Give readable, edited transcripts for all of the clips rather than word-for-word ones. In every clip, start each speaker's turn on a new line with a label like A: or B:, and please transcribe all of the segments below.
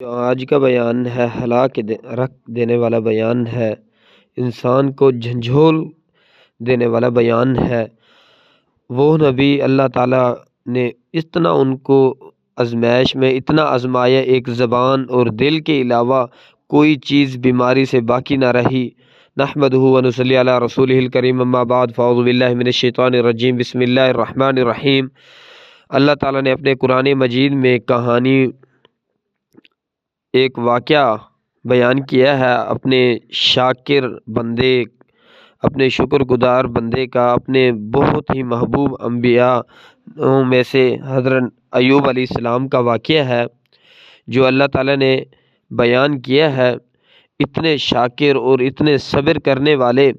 A: جو آج کا بیان ہے ہلاک رکھ دینے والا بیان ہے، انسان کو جھنجھول دینے والا بیان ہے۔ وہ نبی اللہ تعالیٰ نے اتنا ان کو آزمائش میں اتنا آزمایا، ایک زبان اور دل کے علاوہ کوئی چیز بیماری سے باقی نہ رہی۔ نحمدہ و نصلی علی رسولہ الکریم، اما بعد، فاعوذ باللہ من الشیطان الرجیم، بسم اللہ الرحمن الرحیم۔ اللہ تعالیٰ نے اپنے قرآن مجید میں کہانی، ایک واقعہ بیان کیا ہے اپنے شاکر بندے، اپنے شکر گزار بندے کا، اپنے بہت ہی محبوب انبیاء میں سے حضرت ایوب علیہ السلام کا واقعہ ہے جو اللہ تعالیٰ نے بیان کیا ہے۔ اتنے شاکر اور اتنے صبر کرنے والے،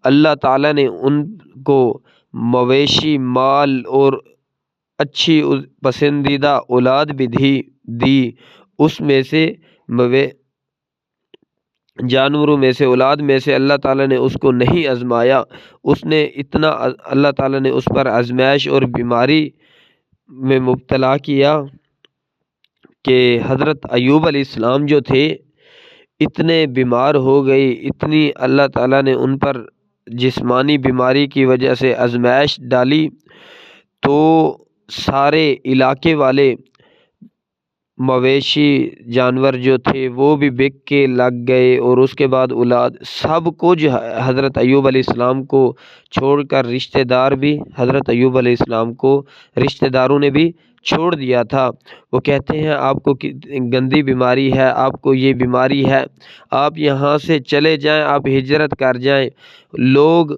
A: اللہ تعالیٰ نے ان کو مویشی، مال اور اچھی پسندیدہ اولاد بھی دی۔ اس میں سے جانوروں میں سے، اولاد میں سے اللہ تعالیٰ نے اس کو نہیں آزمایا۔ اس نے اتنا اللہ تعالیٰ نے اس پر آزمائش اور بیماری میں مبتلا کیا کہ حضرت ایوب علیہ السلام جو تھے اتنے بیمار ہو گئی، اتنی اللہ تعالیٰ نے ان پر جسمانی بیماری کی وجہ سے آزمائش ڈالی، تو سارے علاقے والے مویشی جانور جو تھے وہ بھی بک کے لگ گئے، اور اس کے بعد اولاد سب کچھ حضرت ایوب علیہ السلام کو چھوڑ کر، رشتہ دار بھی حضرت ایوب علیہ السلام کو رشتہ داروں نے بھی چھوڑ دیا تھا۔ وہ کہتے ہیں آپ کو گندی بیماری ہے، آپ کو یہ بیماری ہے، آپ یہاں سے چلے جائیں، آپ ہجرت کر جائیں۔ لوگ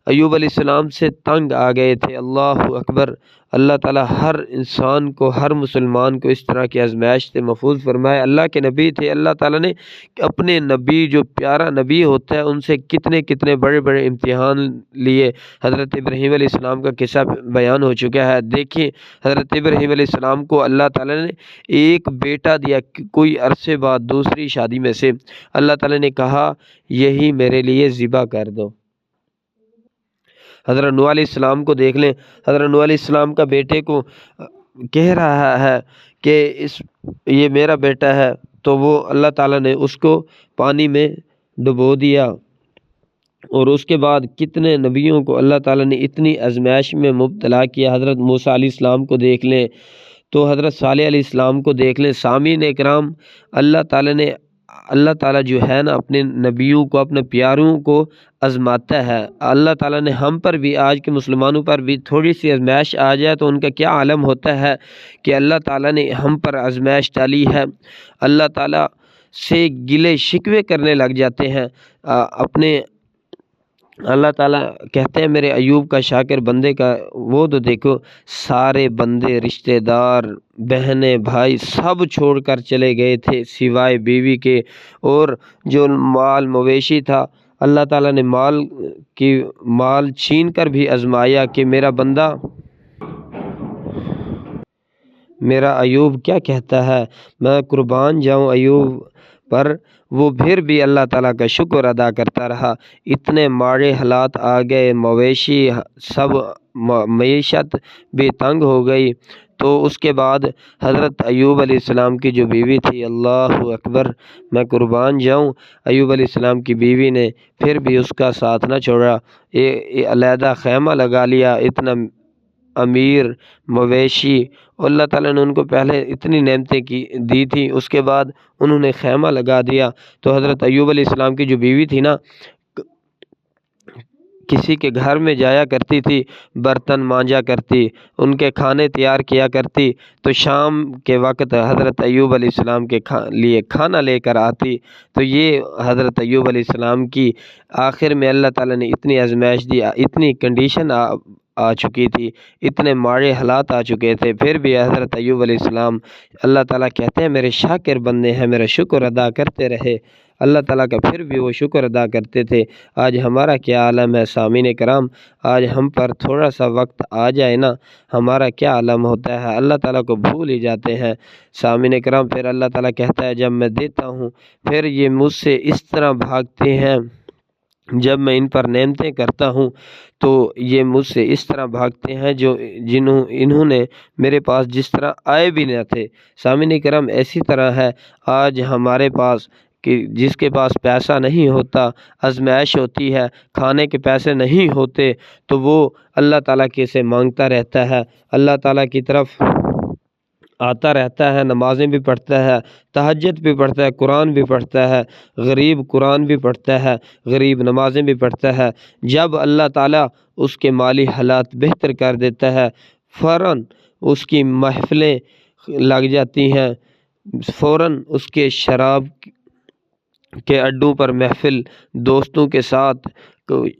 A: ایوب علیہ السلام سے تنگ آ گئے تھے۔ اللہ اکبر! اللہ تعالیٰ ہر انسان کو، ہر مسلمان کو اس طرح کی آزمائش سے محفوظ فرمائے۔ اللہ کے نبی تھے، اللہ تعالیٰ نے اپنے نبی، جو پیارا نبی ہوتا ہے، ان سے کتنے کتنے بڑے بڑے امتحان لیے۔ حضرت ابراہیم علیہ السلام کا قصہ بیان ہو چکا ہے۔ دیکھیں، حضرت ابراہیم علیہ السلام کو اللہ تعالیٰ نے ایک بیٹا دیا، کوئی عرصے بعد دوسری شادی میں سے اللہ تعالیٰ نے کہا یہی میرے لیے ذبح کر دو۔ حضرت نوح علیہ السلام کو دیکھ لیں، حضرت نوح علیہ السلام کا بیٹے کو کہہ رہا ہے کہ یہ میرا بیٹا ہے، تو وہ اللہ تعالیٰ نے اس کو پانی میں ڈبو دیا۔ اور اس کے بعد کتنے نبیوں کو اللہ تعالیٰ نے اتنی آزمائش میں مبتلا کیا۔ حضرت موسیٰ علیہ السلام کو دیکھ لیں، تو حضرت صالح علیہ السلام کو دیکھ لیں۔ سامعین اکرام، اللہ تعالیٰ جو ہے نا اپنے نبیوں کو، اپنے پیاروں کو آزماتا ہے۔ اللہ تعالیٰ نے ہم پر بھی، آج کے مسلمانوں پر بھی تھوڑی سی آزمائش آ جائے تو ان کا کیا عالم ہوتا ہے کہ اللہ تعالیٰ نے ہم پر آزمائش ڈالی ہے۔ اللہ تعالیٰ سے گلے شکوے کرنے لگ جاتے ہیں اپنے۔ اللہ تعالیٰ کہتے ہیں میرے ایوب کا، شاکر بندے کا، وہ تو دیکھو سارے بندے، رشتہ دار، بہنیں، بھائی سب چھوڑ کر چلے گئے تھے سوائے بیوی کے، اور جو مال مویشی تھا اللہ تعالیٰ نے مال چھین کر بھی آزمایا کہ میرا بندہ، میرا ایوب کیا کہتا ہے، میں قربان جاؤں ایوب پر۔ وہ پھر بھی اللہ تعالیٰ کا شکر ادا کرتا رہا۔ اتنے ماڑے حالات آ گئے، مویشی سب، معیشت بھی تنگ ہو گئی۔ تو اس کے بعد حضرت ایوب علیہ السلام کی جو بیوی تھی، اللہ اکبر، میں قربان جاؤں، ایوب علیہ السلام کی بیوی نے پھر بھی اس کا ساتھ نہ چھوڑا، علیحدہ خیمہ لگا لیا۔ اتنا امیر، مویشی، اللہ تعالیٰ نے ان کو پہلے اتنی نعمتیں دی تھی، اس کے بعد انہوں نے خیمہ لگا دیا۔ تو حضرت ایوب علیہ السلام کی جو بیوی تھی نا، کسی کے گھر میں جایا کرتی تھی، برتن مانجا کرتی، ان کے کھانے تیار کیا کرتی، تو شام کے وقت حضرت ایوب علیہ السلام کے لیے کھانا لے کر آتی۔ تو یہ حضرت ایوب علیہ السلام کی آخر میں اللہ تعالیٰ نے اتنی آزمائش دی، اتنی کنڈیشن آ چکی تھی، اتنے ماڑے حالات آ چکے تھے، پھر بھی حضرت ایوب علیہ السلام، اللہ تعالیٰ کہتے ہیں میرے شاکر بندے ہیں، میرا شکر ادا کرتے رہے۔ اللہ تعالیٰ کا پھر بھی وہ شکر ادا کرتے تھے۔ آج ہمارا کیا عالم ہے سامعین کرام، آج ہم پر تھوڑا سا وقت آ جائے نا، ہمارا کیا عالم ہوتا ہے، اللہ تعالیٰ کو بھول ہی جاتے ہیں سامعین کرام۔ پھر اللہ تعالیٰ کہتا ہے جب میں دیتا ہوں پھر یہ مجھ سے اس طرح بھاگتے ہیں جب میں ان پر نعمتیں کرتا ہوں تو یہ مجھ سے اس طرح بھاگتے ہیں جو انہوں نے میرے پاس جس طرح آئے بھی نہ تھے۔ سامعین کرام، ایسی طرح ہے آج ہمارے پاس کہ جس کے پاس پیسہ نہیں ہوتا، آزمائش ہوتی ہے، کھانے کے پیسے نہیں ہوتے، تو وہ اللہ تعالیٰ کے سے مانگتا رہتا ہے، اللہ تعالیٰ کی طرف آتا رہتا ہے، نمازیں بھی پڑھتا ہے، تہجد بھی پڑھتا ہے، قرآن بھی پڑھتا ہے، غریب قرآن بھی پڑھتا ہے، غریب نمازیں بھی پڑھتا ہے۔ جب اللہ تعالیٰ اس کے مالی حالات بہتر کر دیتا ہے، فوراً اس کی محفلیں لگ جاتی ہیں، فوراً اس کے شراب کے اڈوں پر محفل، دوستوں کے ساتھ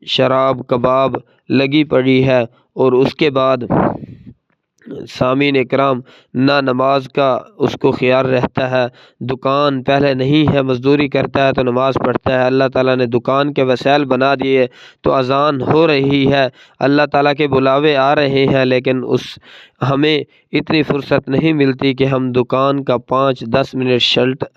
A: شراب کباب لگی پڑی ہے، اور اس کے بعد سامعین اکرام نہ نماز کا اس کو خیال رہتا ہے، دکان پہلے نہیں ہے، مزدوری کرتا ہے تو نماز پڑھتا ہے، اللہ تعالیٰ نے دکان کے وسائل بنا دیے تو اذان ہو رہی ہے، اللہ تعالیٰ کے بلاوے آ رہے ہیں، لیکن ہمیں اتنی فرصت نہیں ملتی کہ ہم دکان کا 5-10 منٹ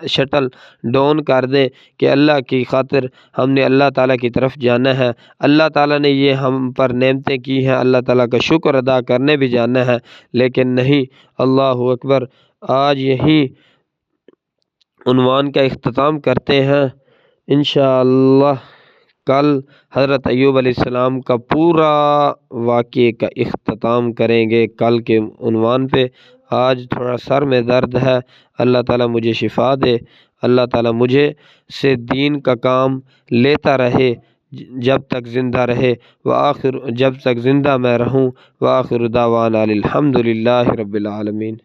A: شٹل ڈاؤن کر دیں کہ اللہ کی خاطر ہم نے اللہ تعالیٰ کی طرف جانا ہے، اللہ تعالیٰ نے یہ ہم پر نعمتیں کی ہیں، اللہ تعالیٰ کا شکر ادا کرنے بھی جانا ہے، لیکن نہیں۔ اللہ اکبر۔ آج یہی عنوان کا اختتام کرتے ہیں، انشاءاللہ کل حضرت ایوب علیہ السلام کا پورا واقعے کا اختتام کریں گے کل کے عنوان پہ۔ آج تھوڑا سر میں درد ہے، اللہ تعالیٰ مجھے شفا دے، اللہ تعالیٰ مجھے سے دین کا کام لیتا رہے جب تک زندہ رہے، جب تک زندہ میں رہوں۔ وآخر دعوانا الحمدللہ رب العالمین۔